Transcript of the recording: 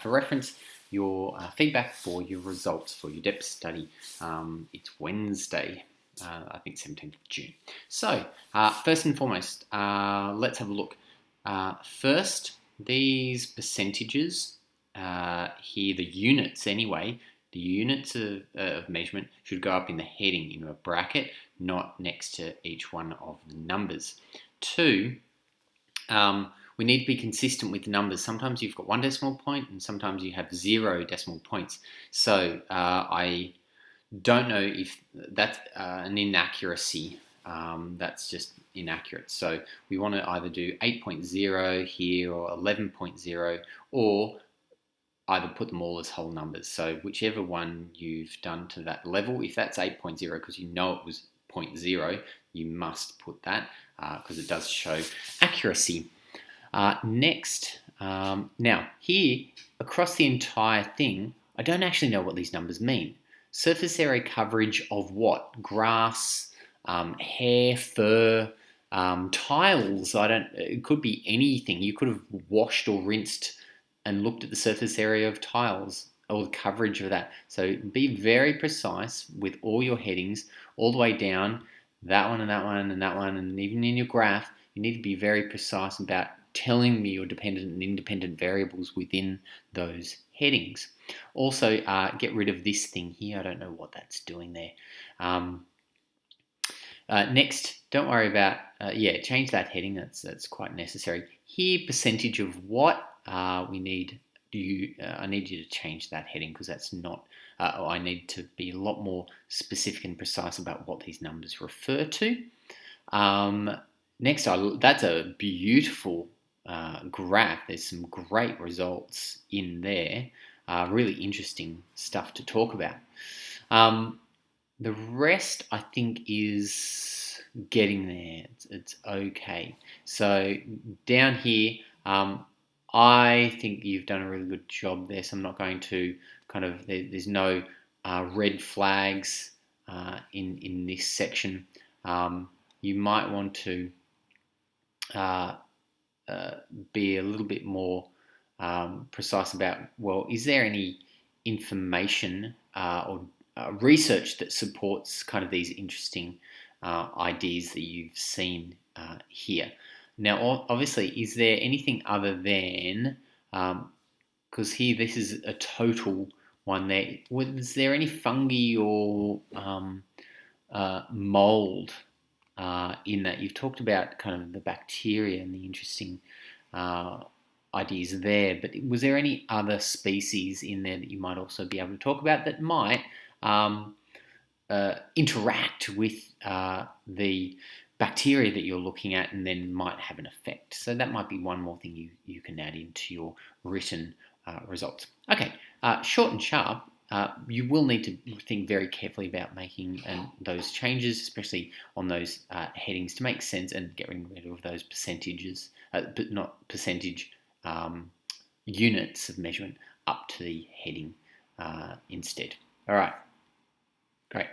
for reference, your feedback for your results for your depth study. It's Wednesday, I think 17th of June. So first and foremost, let's have a look. First, these percentages here, the units anyway, the units of measurement should go up in the heading in a bracket, not next to each one of the numbers. Two, we need to be consistent with the numbers. Sometimes you've got 1 decimal point and sometimes you have 0 decimal points. So I don't know if that's an inaccuracy. That's just inaccurate. So we want to either do 8.0 here or 11.0, or either put them all as whole numbers. So whichever one you've done to that level, if that's 8.0 because you know it was 0.0, you must put that because it does show accuracy. Next, now here across the entire thing, I don't actually know what these numbers mean. Surface area coverage of what? Grass, hair, fur, tiles. It could be anything. You could have washed or rinsed and looked at the surface area of tiles or the coverage of that. So be very precise with all your headings all the way down, that one and that one and that one, and even in your graph, you need to be very precise about telling me your dependent and independent variables within those headings. Also, get rid of this thing here. I don't know what that's doing there. Next, don't worry about, change that heading. That's quite necessary. Here, percentage of what we need. I need you to change that heading because that's not, I need to be a lot more specific and precise about what these numbers refer to. Next, that's a beautiful graph. There's some great results in there. Really interesting stuff to talk about. The rest, I think, is getting there. It's okay. So down here, I think you've done a really good job there. So I'm not going to there's no red flags in this section. You might want to be a little bit more precise about, well, is there any information or research that supports kind of these interesting ideas that you've seen here. Now, obviously, is there anything other than, because here this is a total one there, was there any fungi or mold in that? You've talked about kind of the bacteria and the interesting ideas there, but was there any other species in there that you might also be able to talk about that might interact with the bacteria that you're looking at and then might have an effect? So that might be one more thing you can add into your written results. Okay, short and sharp. You will need to think very carefully about making those changes, especially on those headings, to make sense and get rid of those percentages, but not percentage units of measurement up to the heading instead. All right, great.